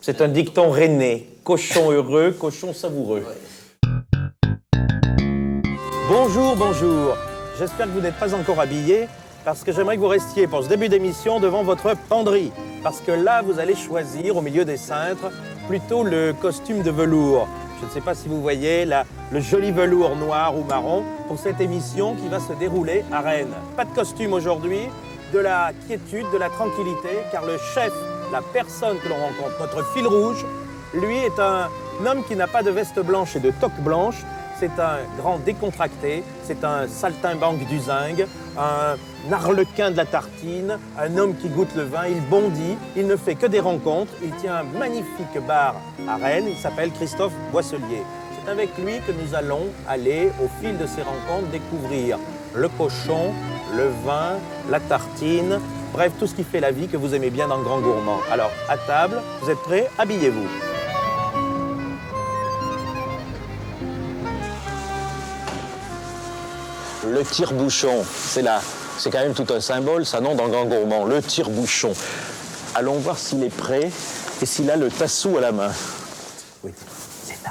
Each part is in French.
C'est un dicton rennais. Cochon heureux, cochon savoureux. Bonjour, bonjour. J'espère que vous n'êtes pas encore habillés, parce que j'aimerais que vous restiez pour ce début d'émission devant votre penderie. Parce que là, vous allez choisir, au milieu des cintres, plutôt le costume de velours. Je ne sais pas si vous voyez là, le joli velours noir ou marron pour cette émission qui va se dérouler à Rennes. Pas de costume aujourd'hui, de la quiétude, de la tranquillité, car le chef, la personne que l'on rencontre, notre fil rouge, lui est un homme qui n'a pas de veste blanche et de toque blanche. C'est un grand décontracté, c'est un saltimbanque du zinc, un arlequin de la tartine, un homme qui goûte le vin, il bondit, il ne fait que des rencontres. Il tient un magnifique bar à Rennes, il s'appelle Christophe Boisselier. C'est avec lui que nous allons aller, au fil de ces rencontres, découvrir le cochon, le vin, la tartine, bref, tout ce qui fait la vie que vous aimez bien dans le Grand Gourmand. Alors, à table, vous êtes prêts? Habillez-vous. Le tire-bouchon, c'est quand même tout un symbole, ça non, dans le Grand Gourmand. Le tire-bouchon. Allons voir s'il est prêt et s'il a le tassou à la main. Oui, c'est ça.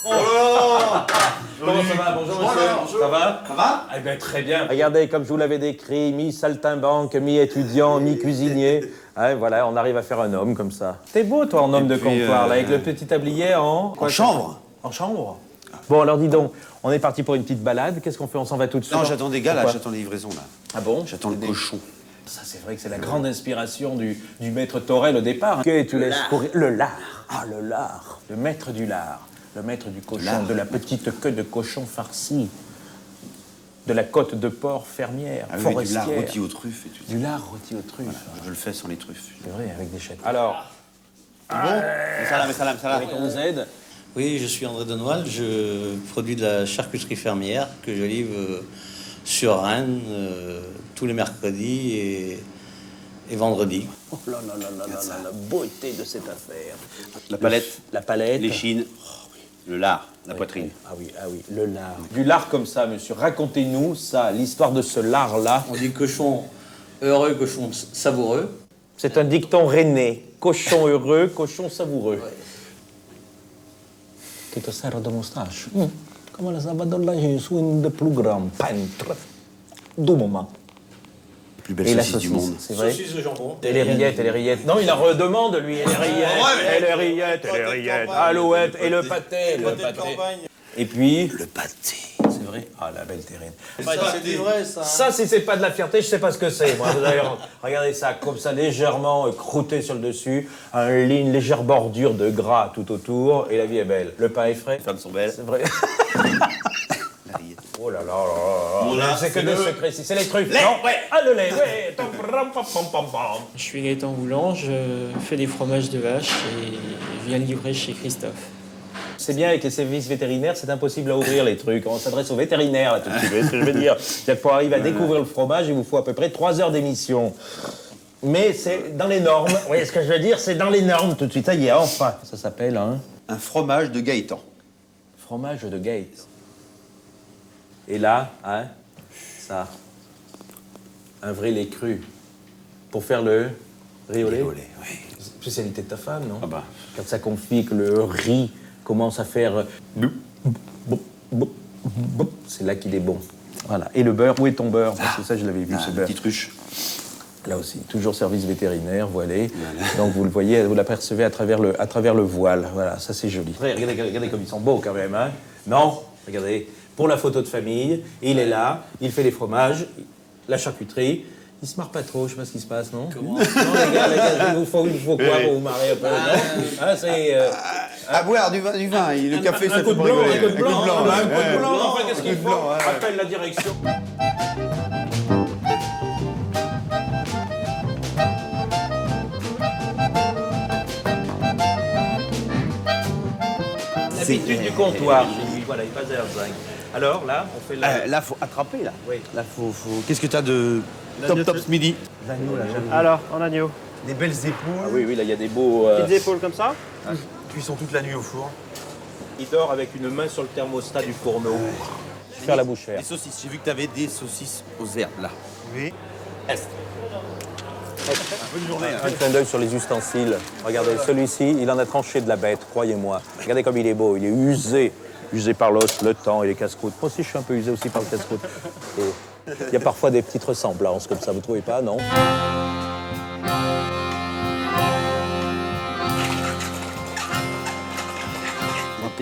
Comment ça va? Bonjour, monsieur. Bonjour. Ça va? Ça va? Eh bien, très bien. Regardez, comme je vous l'avais décrit, mi-saltimbanque, mi-étudiant, mi-cuisinier. Hein, voilà, on arrive à faire un homme comme ça. T'es beau, toi, en homme de comptoir, là, avec le petit tablier en... En chambre. En chambre? Bon, alors dis donc, on est parti pour une petite balade. Qu'est-ce qu'on fait? On s'en va tout de suite? Non, j'attends des gars, là, Pourquoi? j'attends les livraisons, là. Ah bon? J'attends le cochon. Ça, c'est vrai que c'est la grande inspiration du maître Torel au départ. Que tu laisses courir... Le lard. Ah, le lard. Le maître du lard. Le maître du cochon, de la petite queue de cochon farcie. De la côte de porc fermière, Ah oui, forestière. du lard rôti aux truffes et tout. Du lard rôti aux truffes. Voilà, je le fais sans les truffes. C'est vrai, avec des châtaignes. Alors, Salam. avec on vous aide. Oui, je suis André Denoil, je produis de la charcuterie fermière que je livre sur Rennes tous les mercredis et vendredis. Oh là là là là là là, la beauté de cette affaire. La palette, La palette. les chines, le lard, la poitrine. Ah oui, le lard. Du lard comme ça, monsieur. Racontez-nous ça, l'histoire de ce lard-là. On dit cochon heureux, cochon savoureux. C'est un dicton rennais. Cochon heureux, cochon savoureux. Qui te sert de moustache. Comme ça va dans je suis un des plus grands peintres du moment. La plus belle Et la saucisse du saucisse, monde. c'est vrai. Saucisse de jambon. Et les rillettes. Non, il en redemande, lui. Et les rillettes. Alouette. Et le pâté. Et puis... Le pâté. C'est vrai. Ah, la belle terrine. Ça, c'est vrai, ça. Ça, si c'est pas de la fierté, je sais pas ce que c'est. Moi, vous allez regardez ça, comme ça, légèrement croûté sur le dessus, une légère bordure de gras tout autour, et la vie est belle. Le pain est frais. Les femmes sont belles. C'est vrai. La rillette. Oh là là là là. Voilà, C'est que c'est des le- secrets ici. C'est les truffes, Lait, non? ouais. Ah, le lait, ouais. Tom, pam, pam, pam, pam. Je suis Gaëtan Voulant, je fais des fromages de vache et je viens livrer chez Christophe. C'est bien avec les services vétérinaires, c'est impossible à ouvrir les trucs. On s'adresse aux vétérinaires, là, tout de suite. Vous voyez ce que je veux dire? C'est-à-dire que pour arriver à découvrir le fromage, il vous faut à peu près 3 heures d'émission. Mais c'est dans les normes. Vous voyez ce que je veux dire? C'est dans les normes tout de suite. Ça y est, enfin. Ça s'appelle un Un fromage de Gaëtan. fromage de Gate. Et là, hein, ça, un vrai lait cru. Pour faire le riz au lait. Olé, oui. Spécialité de ta femme, non? Ah bah. Quand ça confie que le riz commence à faire... C'est là qu'il est bon. Voilà. Et le beurre, où est ton beurre? Parce que ça, je l'avais vu, ce Ah, beurre. petite ruche. Là aussi, toujours service vétérinaire, voilé. Donc vous le voyez, vous l'apercevez à travers le voile. Voilà, ça c'est joli. Regardez comme ils sont beaux quand même, hein? Non? Regardez, pour la photo de famille, il est là, il fait les fromages, la charcuterie. Il se marre pas trop, je sais pas ce qui se passe, non? Comment? Non, les gars, il vous faut quoi pour vous marrer un peu, non? Hein, c'est... À boire du vin. Le café, ça un coup fait de pas blanc, rigoler. un coup de blanc, un coup de ouais. blanc, enfin qu'est-ce qu'il Un coup de faut? blanc, ouais. Appelle la direction. L'habitude du comptoir chez lui, voilà, il passe à Herzing. Alors là, on fait la... Là, faut attraper, là. Oui. Là, faut... Qu'est-ce que t'as de top ce midi? L'agneau, là, j'aime. Alors, en agneau. Des belles épaules. Ah oui, là, il y a des beaux... Petites épaules comme ça. Cuisson toute la nuit au four. Il dort avec une main sur le thermostat du fourneau. Faire la bouchère. Les saucisses. J'ai vu que t'avais des saucisses aux herbes, là. Oui. Est. Bonne journée. Un clin d'œil sur les ustensiles. Regardez, celui-ci, il en a tranché de la bête, croyez-moi. Regardez comme il est beau, il est usé. Usé par l'os, le temps et les casse-croûtes. Moi aussi, je suis un peu usé aussi par le casse-croûte. Et il y a parfois des petites ressemblances comme ça, vous trouvez pas, non?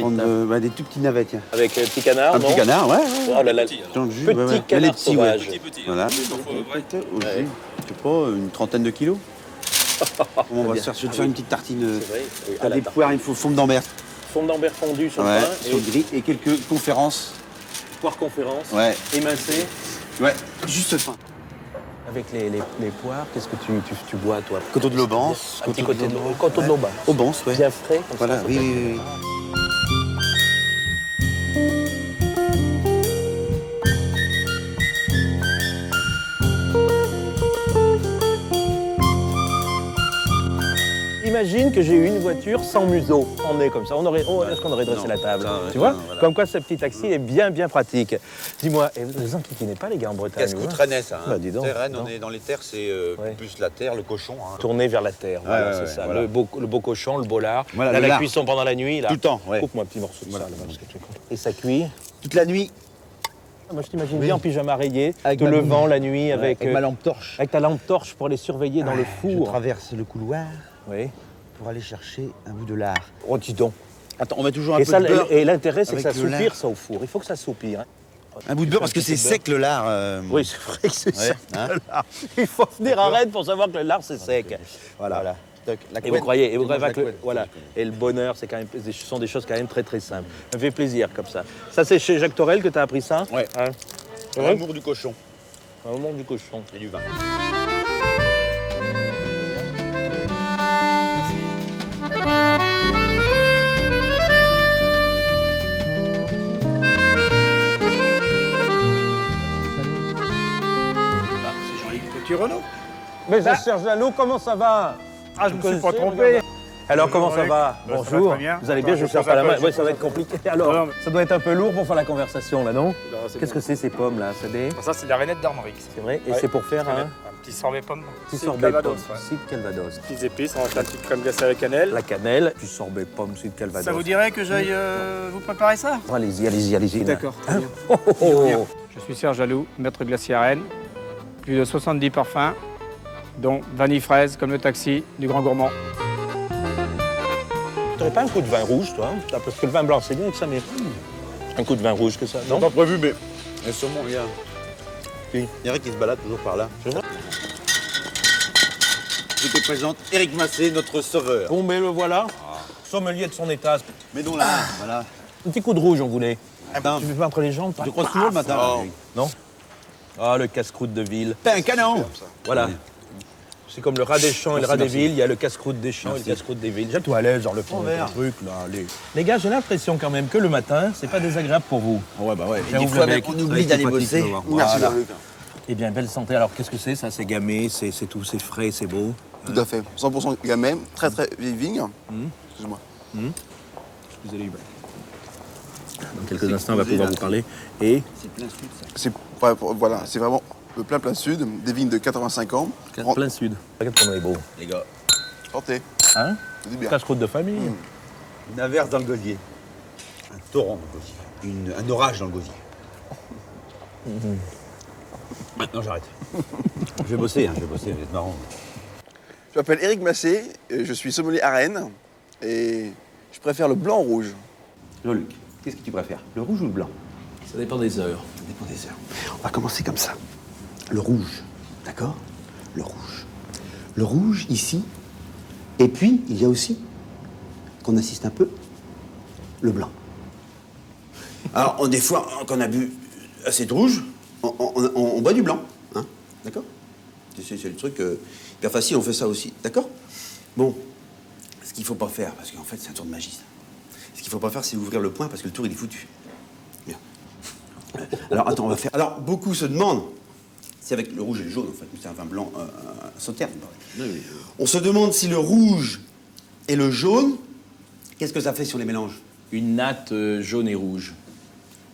On va prendre des tout petits navets, tiens. Avec un petit canard, Un non? petit canard, ouais. Oh là là, Dans le jus, petit canard Les petits, sauvage. Voilà. Peut-être aussi, je sais pas, une trentaine de kilos. On va se faire une petite tartine. C'est vrai, oui, à T'as la des tarte. poires, il faut fond d'Ambert. Fond d'Ambert fondu sur le Ouais, pain sur le gris. Et quelques conférences. poire conférence, Ouais. émincé. Ouais, juste fin. Avec les poires, qu'est-ce que tu bois, toi? Coteau de l'Auban. Un petit côté de coteau de l'Auban. Auban, ouais. Bien frais, comme Voilà, ça. oui, oui, oui. Imagine que j'ai eu une voiture sans museau, emmenée comme ça. Est-ce qu'on aurait dressé la table? ça, ouais, Tu vois? voilà. Comme quoi, ce petit taxi est bien pratique. Dis-moi, et vous enquiquinez pas les gars en Bretagne? Casse-croûte vous, hein rennais, ça. Bah, dis donc, C'est Rennes, non. on est dans les terres, c'est Ouais. plus la terre, le cochon. Hein. Tourner vers la terre, voilà, ouais, c'est ouais, ça. voilà. Le beau cochon, le beau lard. Voilà, Là, le la lard. cuisson pendant la nuit, là. Tout le temps, ouais. Coupe-moi un petit morceau de Voilà. ça, là, parce que tu- Et ça cuit. Toute la nuit. Moi, je t'imagine bien en pyjama rayé, Avec te ma levant lampe- la nuit avec ma lampe torche. avec ta lampe torche pour les surveiller dans le Je four. traverse le couloir Oui. pour aller chercher un bout de lard. Oh, dis donc. Attends, on met toujours un Et, peu ça, de beurre. et l'intérêt, c'est que avec ça le soupire, lard. ça, au four. Il faut que ça soupire. Hein. Un bout de beurre parce que c'est sec le lard. Oui, c'est vrai que c'est Ouais, sec, hein. le lard. Il faut venir à Rennes pour savoir que le lard, c'est sec. Voilà. Toc, la Et vous couenne. croyez, et vous Tu manges croyez pas la que couenne. voilà. Et le bonheur, c'est quand même, ce sont des choses quand même très très simples. Ça me fait plaisir comme ça. Ça, c'est chez Jacques Torel que tu as appris ça? Ouais. Hein. C'est vrai? L'amour du cochon Au moment du cochon. et du vin. Petit Renault. Mais Serge Lalo, comment ça va? Ah, je me suis pas connaissez, trompé. regarde. Alors, Bonjour, comment ça Eric. va? Bah, ça va Bonjour. très bien. Vous allez bien, Attends, je je sers pose pas la un main. peu, Oui, je ça va pose être un peu. compliqué. Alors, Non, mais- ça doit être un peu lourd pour faire la conversation, là, non? Non, c'est Qu'est-ce bien. que c'est, ces pommes, là? C'est des... Ça, c'est de la rainette d'Armorique. C'est vrai? Et Ouais, c'est pour faire un petit sorbet pomme. petit Cidre sorbet Calvados, pomme. ouais. Cidre Calvados. Petites épices, on va faire une petite crème glacée à la cannelle. La cannelle, petit sorbet pomme, cidre Calvados. Ça vous dirait que j'aille vous préparer ça? Bon, allez-y, allez-y, allez-y. D'accord. très bien. Oh, oh, oh. Je suis Serge Jaloux, maître glacier à Rennes. Plus de 70 parfums, dont vanille fraise, comme le taxi, du grand gourmand. T'aurais pas un coup de vin rouge, toi? Parce que le vin blanc, c'est bien que ça, mais un coup de vin rouge que ça, non? pas prévu, mais. Et sûrement, il y a. Qui? Il y a Eric qui se balade toujours par là. C'est vrai? Je te présente Eric Massé, notre sauveur. Bon, mais le voilà. Sommelier de son état. Mais donc là, voilà. Un petit coup de rouge, on voulait. Attends, Tu fais pas entre les jambes, je croise toujours le matin. là, Eric. Non? Ah, le casse-croûte de ville. T'as un canon. Voilà. Oui. C'est comme le rat des champs et le Merci, rat des merci. villes. Il y a le casse-croûte des champs et le Merci. casse-croûte des villes. Jette-toi à l'aise dans le fond de verre. ton truc, là. Allez. Les gars, j'ai l'impression quand même que le matin, c'est pas désagréable pour vous. Ouais, bah ouais. Tiens, Des ouvre fois, le même, bec. on oublie Avec d'aller tes potes, bosser. tu vas voir. Merci, Voilà. Jean-Luc. Eh bien, belle santé. Alors, qu'est-ce que c'est? Ça, c'est gamay, c'est tout, c'est frais, c'est beau. Tout à fait. 100% gamay, très très vieille vigne. Excuse-moi. Excusez-les. Dans quelques instants, on va pouvoir vous parler. Et C'est plein sud, ça. C'est voilà, c'est vraiment le plein sud, des vignes de 85 ans. plein sud. Regarde comment il est beau. Les gars. Santé. Hein? C'est du bien. Casse-croûte de famille. Une averse dans le gosier. Un torrent dans le gosier. Un orage dans le gosier. Maintenant, j'arrête. Je vais bosser, vous êtes marrant. Je m'appelle Eric Massé, et je suis sommelier à Rennes et je préfère le blanc au rouge. Jean-Luc, qu'est-ce que tu préfères? Le rouge ou le blanc? Ça dépend des heures. Ça dépend des heures. On va commencer comme ça. Le rouge, d'accord? Le rouge. Le rouge, ici. Et puis, il y a aussi, qu'on assiste un peu, le blanc. Alors, des fois, quand on a bu assez de rouge, on boit du blanc. Hein, d'accord? C'est le truc hyper facile, on fait ça aussi. D'accord? Bon, ce qu'il ne faut pas faire, parce qu'en fait, c'est un tour de magie, ça. Ce qu'il ne faut pas faire, c'est ouvrir le poing, parce que le tour, il est foutu. Bien. Alors, attends, on va faire. Alors, beaucoup se demandent, c'est avec le rouge et le jaune, en fait, c'est un vin blanc sauterne. On se demande si le rouge et le jaune, qu'est-ce que ça fait sur les mélanges? Une natte jaune et rouge.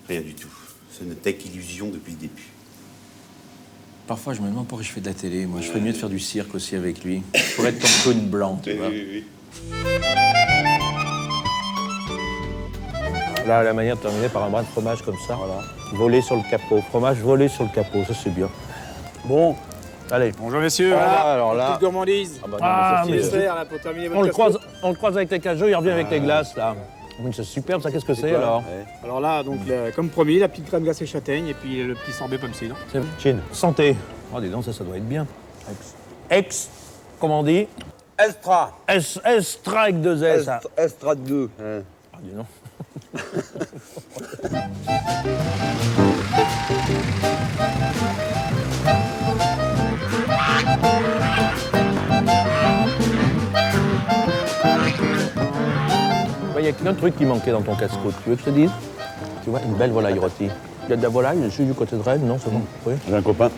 Rien du tout. Ce n'était qu'illusion depuis le début. Parfois, je me demande pourquoi je fais de la télé. Moi, je ferais mieux de faire du cirque aussi avec lui. Je pourrais être ton clown blanc, tu vois. Là, la manière de terminer par un bras de fromage comme ça. Voilà. Volé sur le capot. Fromage volé sur le capot, ça c'est bien. Bon, allez. Bonjour messieurs. Voilà, alors là. Petite gourmandise. Ah bah non, mais ça, c'est- Dessert, là, pour terminer votre on le casse-croûte. croise avec les cajots, il revient avec les glaces là. Oui, c'est superbe ça, qu'est-ce que c'est alors? Alors là, donc, comme promis, la petite crème glacée châtaigne et puis le petit sorbet pomme cidre. C'est Chin, santé. Oh dis donc, ça doit être bien. Comment on dit? Extra. Extra avec deux S. Ça. Extra 2. Ah, dis donc. Il y a qu'un truc qui manquait dans ton casse-croûte. Tu veux que je te dise? Tu vois, une belle volaille rôtie. Il y a de la volaille dessus du côté de Rennes, non? C'est bon? Oui. J'ai un copain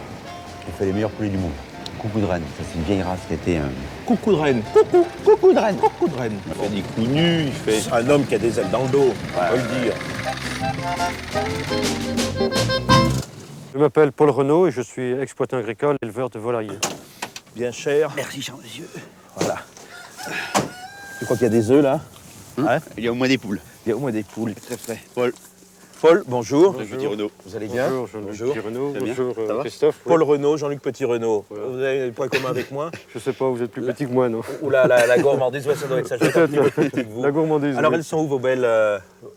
qui fait les meilleurs poulets du monde. Coucou de Rennes. Ça, c'est une vieille race qui a été. Coucou de Rennes. Coucou de Rennes. Coucou de Rennes. Il fait des coups nus, il fait. C'est un homme qui a des ailes dans le dos, on peut le dire. Je m'appelle Paul Renaud et je suis exploitant agricole, éleveur de volailles. Bien cher. Merci, Jean-Monsieur. Voilà. Tu crois qu'il y a des œufs là? Hein? Il y a au moins des poules. Il y a au moins des poules. Très frais. Paul, bonjour. Bonjour. Petit Renaud. Vous allez bien? Bonjour Jean-Luc Bonjour. Petit Renaud, Ça va bien bonjour Ça va Christophe. Oui. Paul Renaud, Jean-Luc Petit Renaud. Voilà. Vous avez des points communs avec moi? Je sais pas, vous êtes plus petit que moi, non? Ou la gourmandise, ouais, ça doit être ça. Je vais être un petit peu plus petit que vous. La gourmandise. Alors, oui. elles sont où vos belles,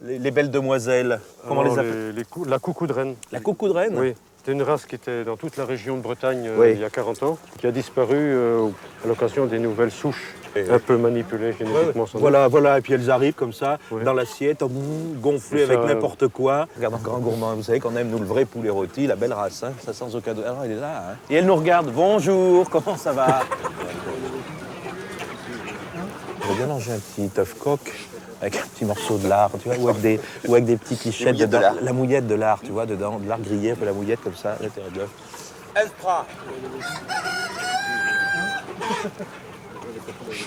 les belles demoiselles? Comment Alors, les appelle? la coucou de Rennes. La coucou de Rennes? Oui. C'était une race qui était dans toute la région de Bretagne Oui. il y a 40 ans, qui a disparu à l'occasion des nouvelles souches, Et un peu manipulées génétiquement. sans doute. Voilà, et puis elles arrivent comme ça, Ouais. dans l'assiette, gonflées C'est avec ça, n'importe quoi. Regarde encore un gourmand, vous savez qu'on aime nous le vrai poulet rôti, la belle race, hein, ça sans aucun doute. Alors il est là, hein. Et elle nous regarde, bonjour, comment ça va? On va bien manger un petit œuf coq avec un petit morceau de lard, tu vois, ou avec des petits clichettes mouillettes de dedans. lard. La mouillette de lard, tu vois, dedans, de lard grillé, un peu la mouillette comme ça, à l'intérieur de l'œuf. Extra.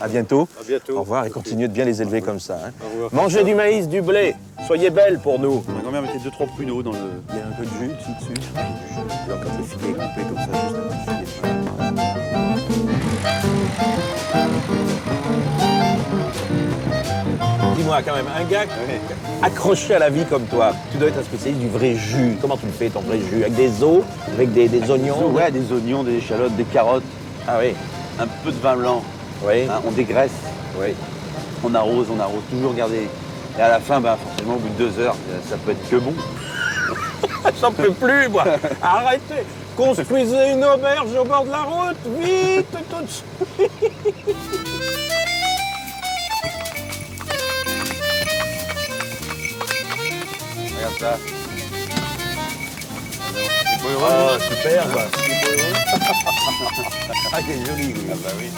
À bientôt. À bientôt. Au revoir et continuez de bien les élever comme ça. Hein. Au revoir. Mangez du maïs, du blé. Soyez belles pour nous. Ma grand-mère mettait 2-3 pruneaux dans le. Il y a un peu de jus ici dessus. Il y a encore des filets coupés comme ça, juste un petit filet de jus. Dis-moi quand même, un gars accroché à la vie comme toi, tu dois être un spécialiste du vrai jus. Comment tu le fais ton vrai jus? Avec des os, avec des oignons? Ouais, des oignons, des échalotes, des carottes, Ah oui, un peu de vin blanc. oui, Hein, on dégraisse, oui. on arrose, toujours garder. Et à la fin, forcément, au bout de 2 heures, ça peut être que bon. J'en peux plus, moi. Arrêtez. Construisez une auberge au bord de la route, vite, tout de suite. Regarde ça. Ah, superbe. Ah, c'est joli. Oui. Ah bah oui.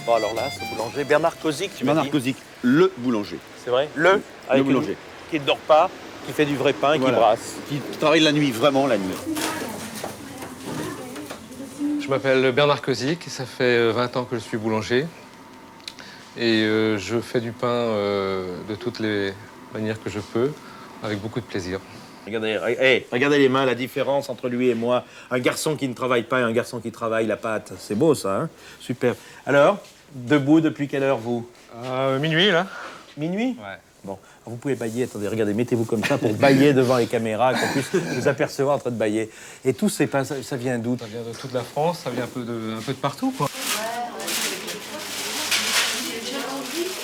Bon, alors là, ce boulanger, Bernard Kozik, tu m'as Bernard dit. Kozik, le boulanger. C'est vrai? Le avec une- boulanger. Qui ne dort pas, qui fait du vrai pain et Voilà. qui brasse. Qui travaille la nuit, vraiment la nuit. Je m'appelle Bernard Kozik, ça fait 20 ans que je suis boulanger. Et je fais du pain de toutes les manières que je peux, avec beaucoup de plaisir. Regardez les mains, la différence entre lui et moi. Un garçon qui ne travaille pas et un garçon qui travaille la pâte. C'est beau ça, hein? Super. Alors, debout depuis quelle heure vous? Minuit, là. Minuit? Ouais. Bon, alors vous pouvez bailler, attendez, regardez, mettez-vous comme ça pour bailler devant les caméras, qu'on puisse vous apercevoir en train de bailler. Et tous ces pains, ça vient d'où? Ça vient de toute la France, ça vient un peu de partout, quoi.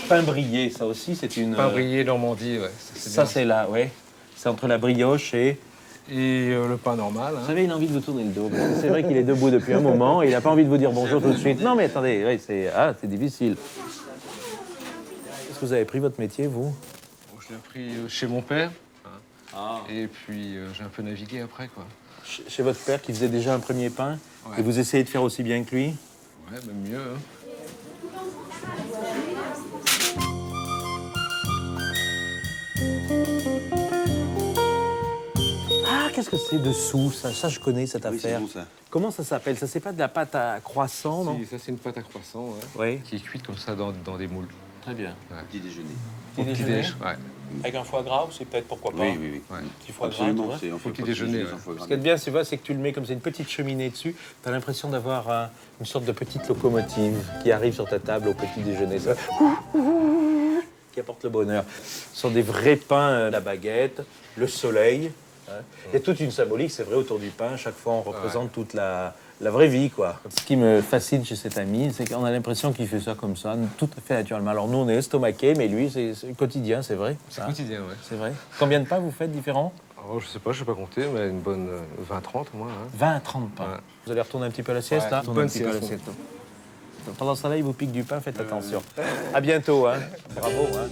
Pain brillé, ça aussi, c'est une... Pain brillé, Normandie, ouais. Ça, bien. c'est là, oui. C'est entre la brioche et... Et le pain normal. Vous savez, il a envie de vous tourner le dos. Parce que c'est vrai qu'il est debout depuis un moment et il n'a pas envie de vous dire bonjour tout de suite. Non, mais attendez, oui, c'est difficile. Est-ce que vous avez pris votre métier, vous? Bon, je l'ai appris chez mon père. Hein. Et puis, j'ai un peu navigué après, quoi. Chez votre père qui faisait déjà un premier pain? Ouais. Et vous essayez de faire aussi bien que lui? Ouais, même mieux, hein. Ah, qu'est-ce que c'est dessous, ça? Ça, je connais cette Oui, c'est affaire. bon ça. Comment ça s'appelle? Ça, c'est pas de la pâte à croissant, non? Si, ça, c'est une pâte à croissant, ouais, Oui. qui est cuite comme ça dans des moules. Très bien. Petit déjeuner. Au Petit déjeuner. petit-déj, ouais. Avec un foie gras, c'est peut-être pourquoi pas. Oui, oui, oui. Ouais. Petit foie gras, Absolument, tu vois. c'est on fait Petit pas déjeuner, cuisiner ouais. sans foie Ce gras. qui est bien, c'est que tu le mets comme c'est une petite cheminée dessus. Tu as l'impression d'avoir une sorte de petite locomotive qui arrive sur ta table au petit déjeuner. Ça, qui apporte le bonheur. Ce sont des vrais pains, la baguette, le soleil. Hein. Il y a toute une symbolique, c'est vrai, autour du pain. Chaque fois, on représente toute la vraie vie, quoi. Ce qui me fascine chez cet ami, c'est qu'on a l'impression qu'il fait ça comme ça, tout à fait naturellement. Alors nous, on est estomaqués, mais lui, c'est quotidien, c'est vrai. C'est ça. quotidien, ouais. C'est vrai. Combien de pains vous faites différents? Alors, je sais pas, je sais pas compter, mais une bonne 20-30 au moins. Hein. 20 à 30 pains. Ouais. Vous allez retourner un petit peu à la sieste, Ouais, là? une Retournez un bonne petit peu à la sieste. sieste. Pendant ce temps-là, il vous pique du pain, faites attention. À bientôt, hein. Bravo, hein.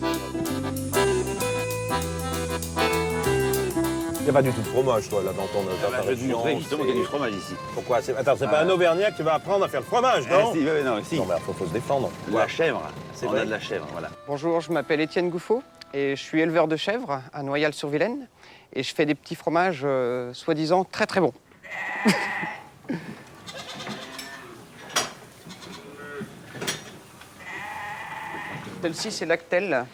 Il n'y a pas du tout de fromage, toi, là, dans ton Je vais te montrer justement qu'il y a du fromage ici. Pourquoi? Attends, c'est pas un Auvergnat que tu vas apprendre à faire le fromage, non? Si, non, si. Non, mais faut se défendre. La chèvre. C'est On vrai. a de la chèvre, voilà. Bonjour, je m'appelle Étienne Gouffaut et je suis éleveur de chèvres à Noyal-sur-Vilaine et je fais des petits fromages soi-disant très très bons. Celle-ci, c'est Lactel,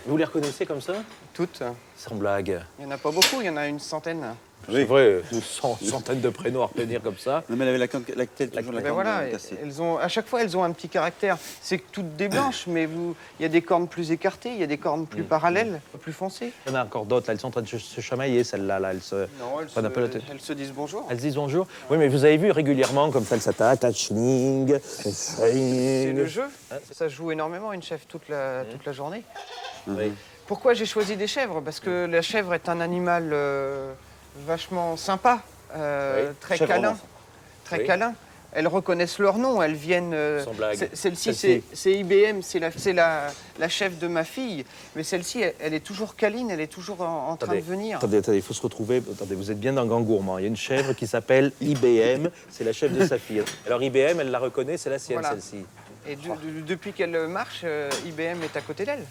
Vous les reconnaissez comme ça? toutes. Sans blague. Il n'y en a pas beaucoup, il y en a une centaine. C'est vrai, une centaine de prénoms à retenir comme ça. Non, mais elle avait la tête toujours la Ben corne voilà, cassée. à chaque fois, elles ont un petit caractère. C'est que toutes des blanches, mais il y a des cornes plus écartées, il y a des cornes plus parallèles, plus foncées. Il y en a encore d'autres, là, elles sont en train de se chamailler, celles-là. Là, elles se... Non, Prennent un peu la tête. elles se disent bonjour. Elles disent bonjour. Oui, mais vous avez vu régulièrement comme ça, elles s'attaquent, tachling, C'est le jeu. Ça joue énormément une chèvre toute la journée. Oui. Pourquoi j'ai choisi des chèvres? Parce que la chèvre est un animal vachement sympa, très chèvre câlin. enfant. Très Oui. câlin. Elles reconnaissent leur nom, elles viennent... Sans blague. Celle-ci, c'est IBM, c'est la chèvre de ma fille. Mais celle-ci, elle est toujours câline, elle est toujours en train de venir. Attendez, il faut se retrouver. Attendez, vous êtes bien dans Grand Gourmand. Il y a une chèvre qui s'appelle IBM, c'est la chèvre de sa fille. Alors IBM, elle la reconnaît, c'est la sienne, Voilà. celle-ci. Et depuis qu'elle marche, IBM est à côté d'elle.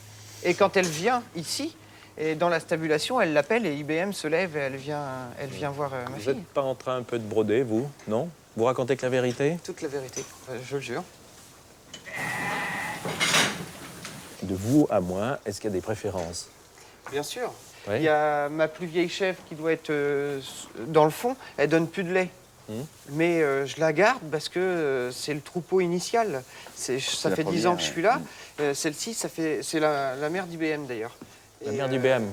Et quand elle vient ici, et dans la stabulation, elle l'appelle et IBM se lève et elle vient voir ma Vous fille. n'êtes pas en train un peu de broder, vous? Non? Vous racontez que la vérité? Toute la vérité, je le jure. De vous à moi, est-ce qu'il y a des préférences? Bien sûr. Oui. Il y a ma plus vieille chèvre qui doit être dans le fond, elle donne plus de lait. Mais je la garde parce que c'est le troupeau initial. Ça la fait 10 première, ans que je suis là. Celle-ci, c'est la mère d'IBM d'ailleurs. La Et, mère d'IBM.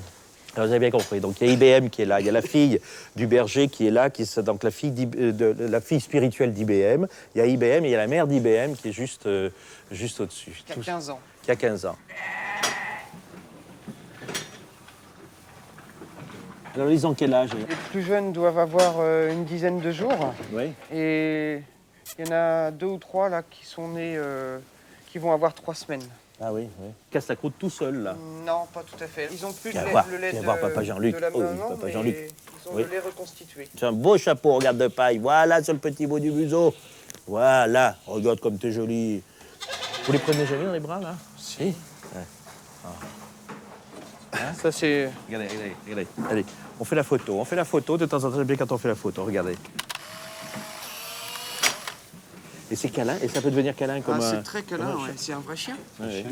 Alors, vous avez bien compris. Donc, il y a IBM qui est là. Il y a la fille du berger qui est là, donc la fille, la fille spirituelle d'IBM. Il y a IBM et il y a la mère d'IBM qui est juste au-dessus. qui a 15 ans. Qui a 15 ans. Alors, ils ont quel âge? Les plus jeunes doivent avoir une dizaine de jours. Oui. Et il y en a 2 ou 3 là qui sont nés, qui vont avoir 3 semaines. Ah oui, oui. Casse la croûte tout seul, là. Non, pas tout à fait. Ils ont plus Viens le voir, lait viens de, voir papa Jean-Luc. de la Oh oui, maman, papa mais Jean-Luc. ils ont Oui. le lait reconstitué. C'est un beau chapeau, regarde de paille. Voilà, sur le petit bout du museau. Voilà, regarde comme t'es jolie. Vous les prenez jamais dans les bras, là? Si. Ça, c'est... Regardez, regardez. Allez, on fait la photo. De temps en temps, j'aime bien quand on fait la photo. Regardez. Et c'est câlin, et ça peut devenir câlin comme c'est un... très câlin, ouais. C'est un vrai chien. Ouais.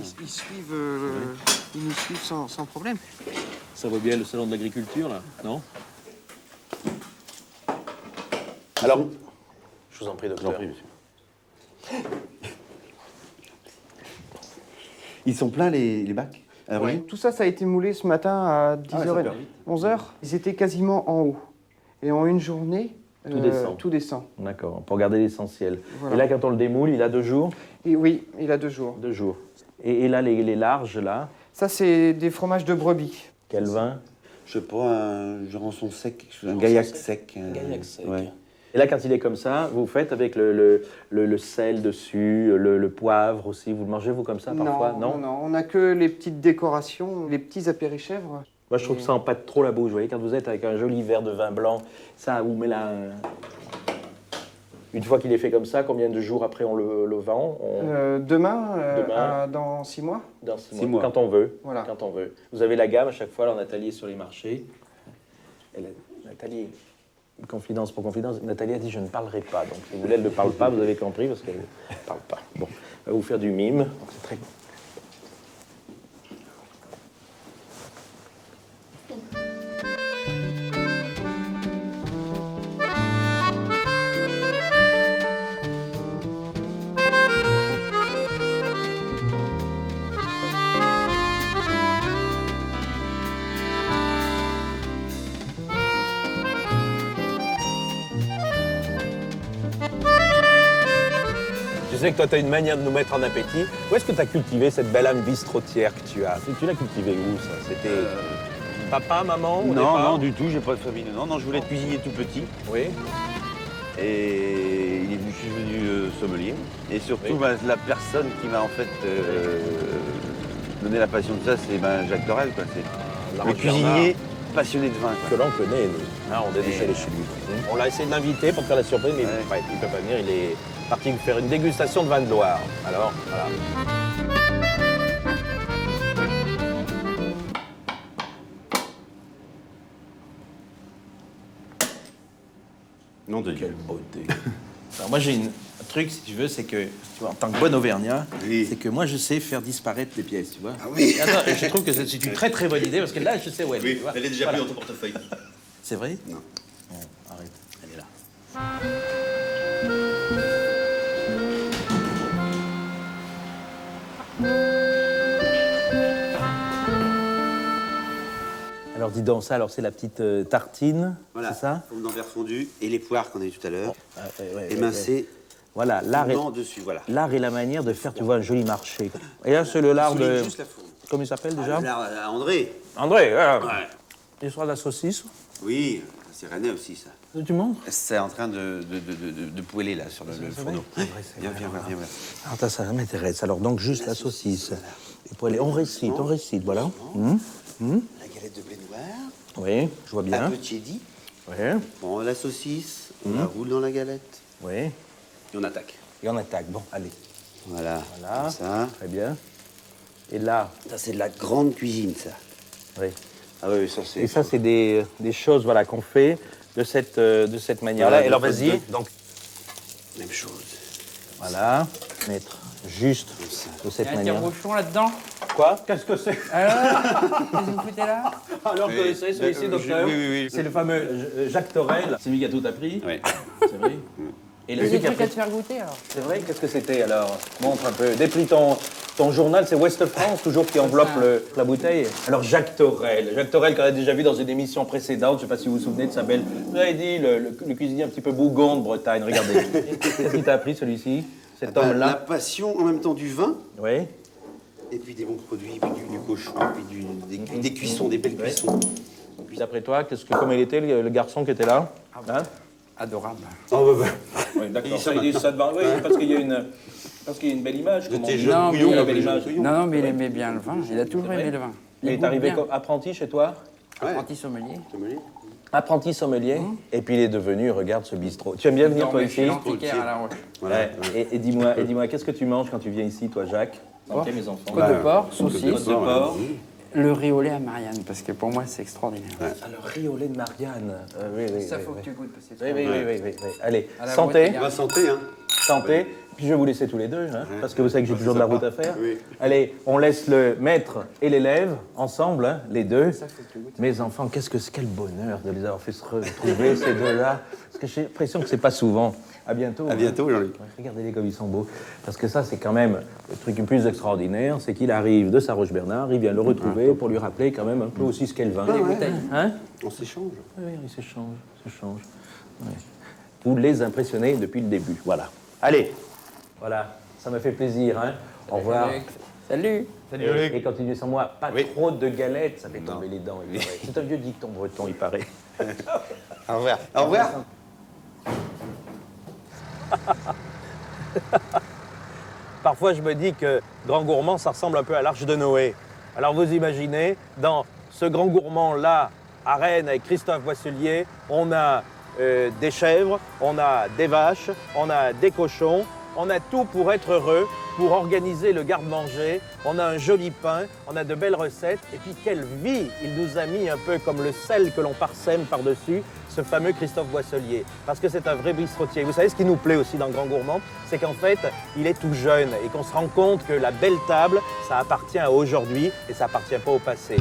Ils nous suivent sans problème. Ça vaut bien le salon de l'agriculture, là, non? Alors, je vous en prie, docteur. Ils sont pleins les bacs à l'origine? Tout ça, ça a été moulé ce matin à 10h, 11h. Ils étaient quasiment en haut. Et en une journée, tout descend. D'accord, pour garder l'essentiel. Voilà. Et là, quand on le démoule, il a 2 jours? Et oui, il a 2 jours. 2 jours. Et là, les larges, là, Ça, c'est des fromages de brebis. quel vin? Je prends un rançon sec, quelque chose, un gaillac sec. Gaillac sec. Ouais. Et là, quand il est comme ça, vous faites avec le sel dessus, le poivre aussi. Vous le mangez, vous, comme ça, parfois? Non, on n'a que les petites décorations, les petits apérichèvres. Moi, je trouve que ça empâte trop la bouche. Vous voyez, quand vous êtes avec un joli verre de vin blanc, ça vous met là... Une fois qu'il est fait comme ça, combien de jours après on le vend? Demain, Demain. dans 6 mois. Dans 6 6 mois. Quand on veut. Voilà. Quand on veut. Vous avez la gamme à chaque fois, alors Nathalie est sur les marchés. Nathalie, confidence pour confidence, Nathalie a dit je ne parlerai pas. Donc si vous voulez, elle ne parle pas, vous avez compris, parce qu'elle ne parle pas. Bon, elle va vous faire du mime. Donc c'est très... sais que toi, tu as une manière de nous mettre en appétit. Où est-ce que tu as cultivé cette belle âme bistrotière que tu as? Tu l'as cultivée où, ça? C'était papa, maman au départ? Non, du tout, j'ai pas de famille. Non, je voulais être cuisinier tout petit. Oui. Et je suis devenu sommelier. Et surtout, Oui. la personne qui m'a en fait donné la passion de ça, c'est Jacques Torel. Quoi. C'est La le Roche cuisinier passionné de vin. que Quoi. l'on connaît, nous. On est déjà allé chez lui. On l'a essayé de l'inviter pour faire la surprise, mais il ne peut pas venir. Il est parti faire une dégustation de vin de Loire. Alors, voilà. Non de Dieu. Quelle beauté. Alors moi j'ai un truc, si tu veux, c'est que, tu vois, en tant que bon Auvergnat, Oui. c'est que moi je sais faire disparaître les pièces, tu vois. Ah oui. Attends, je trouve que c'est une très très bonne idée, parce que là je sais où elle est. Oui, tu vois. elle est déjà Voilà. prise dans ton portefeuille. C'est vrai? Non. Bon, arrête, elle est là. Alors, dis donc, ça, alors c'est la petite tartine, Voilà, c'est ça? forme d'envers fondu et les poires qu'on a eu tout à l'heure, Ouais, émincées Voilà, l'art en dessus, voilà. et la manière de faire, tu vois, un joli marché. Et là, c'est le lard Souligne de... juste la fourme. Comment il s'appelle déjà? André. André, Ouais. l'histoire de la saucisse. Oui, c'est rennais aussi, ça. Tu montres? C'est en train de poêler, là, sur le fourneau. Viens voir. Ah, ça m'intéresse. Alors, donc, juste la saucisse. Et pour aller, on récite, voilà. La galette de blé noir, Oui, je vois un bien. peu de chédi. Oui, Bon, la saucisse, on la roule dans la galette. oui. Et on attaque. Et on attaque. Bon, allez. Voilà, Voilà. comme ça. Très bien. Et là, Ça, c'est de la grande cuisine, ça. oui. Ah oui, ça, c'est... Et ça, c'est des choses, voilà, qu'on fait de cette manière-là. Voilà, Et alors, de- vas-y. de- Donc, Même chose. voilà. Mettre juste de cette Il y a un manière. tire-bouchon là-dedans. Quoi? Qu'est-ce que c'est? Alors, qu'est-ce que vous foutez là? Alors, Oui, connaissez celui-ci, docteur? oui. C'est le fameux Jacques Torel. C'est lui qui a tout appris. Oui. C'est vrai. Et Il y a des celui qui a trucs à fait- te faire goûter alors. C'est vrai, qu'est-ce que c'était alors? Montre un peu. Déplie ton journal, c'est Ouest France, toujours qui enveloppe la bouteille. Alors Jacques Torel qu'on a déjà vu dans une émission précédente, je ne sais pas si vous vous souvenez de sa belle. Vous avez dit le cuisinier un petit peu bougon de Bretagne, regardez. Qu'est-ce qui t'a appris celui-ci? Cet La homme-là? passion en même temps du vin, Oui. et puis des bons produits, puis du cochon, puis des cuissons, des belles cuissons. Puis d'après toi, comment il était, le garçon qui était là? Hein? Adorable. Oh, bah. Oui, d'accord. Il dit ça Il dit ça devant. Oui, parce qu'il y a une belle image. Comme on dit. Non, Il y a mais- une belle image. Non, mais il aimait bien le vin. Il a toujours aimé le vin. Il Et goûte t'es arrivé bien. comme apprenti chez toi? Apprenti sommelier. Apprenti sommelier, et puis il est devenu, regarde ce bistrot. Tu aimes bien venir toi Dormait chez ici? l'antiquaire à La Roche. Ouais. Et dis-moi, qu'est-ce que tu manges quand tu viens ici, toi, Jacques? Oh. Ok, mes enfants. Côte de porc, Côte saucisse, de porc. le riz au lait à Marianne, parce que pour moi c'est extraordinaire. Ah, le riz au lait de Marianne. Oui. Ça faut que tu goûtes, parce que c'est Oui. Allez, À la santé. Bretagne. Bah, santé, hein. Santé. Puis je vais vous laisser tous les deux, hein, parce que vous savez que j'ai toujours de la route à faire. Oui. Allez, on laisse le maître et l'élève ensemble, hein, les deux. Ça faut que tu goûtes. Mes enfants, quel bonheur de les avoir fait se retrouver, ces deux-là. Parce que j'ai l'impression que c'est pas souvent. À bientôt. À bientôt, Jean-Luc. Ouais, regardez-les comme ils sont beaux. Parce que ça, c'est quand même le truc le plus extraordinaire, c'est qu'il arrive de Saint-Roch-Bernard, il vient le retrouver pour lui rappeler quand même un peu aussi ce qu'est le vin. Hein? On s'échange. Oui, ils s'échangent. Ouais. Vous les impressionnez depuis le début, voilà. Allez, voilà, ça me fait plaisir, hein. Au revoir. Salut. Et continuez sans moi, pas trop de galettes, ça fait tomber les dents. il paraît. C'est un vieux dicton breton, il paraît. Au revoir. Au revoir. Parfois, je me dis que Grand Gourmand, ça ressemble un peu à l'Arche de Noé. Alors, vous imaginez, dans ce Grand Gourmand-là, à Rennes, avec Christophe Boisselier, on a des chèvres, on a des vaches, on a des cochons, on a tout pour être heureux, pour organiser le garde-manger. On a un joli pain, on a de belles recettes. Et puis, quelle vie il nous a mis un peu comme le sel que l'on parsème par-dessus, ce fameux Christophe Boisselier. Parce que c'est un vrai bistrotier. Vous savez, ce qui nous plaît aussi dans Grand Gourmand, c'est qu'en fait, il est tout jeune et qu'on se rend compte que la belle table, ça appartient à aujourd'hui et ça appartient pas au passé.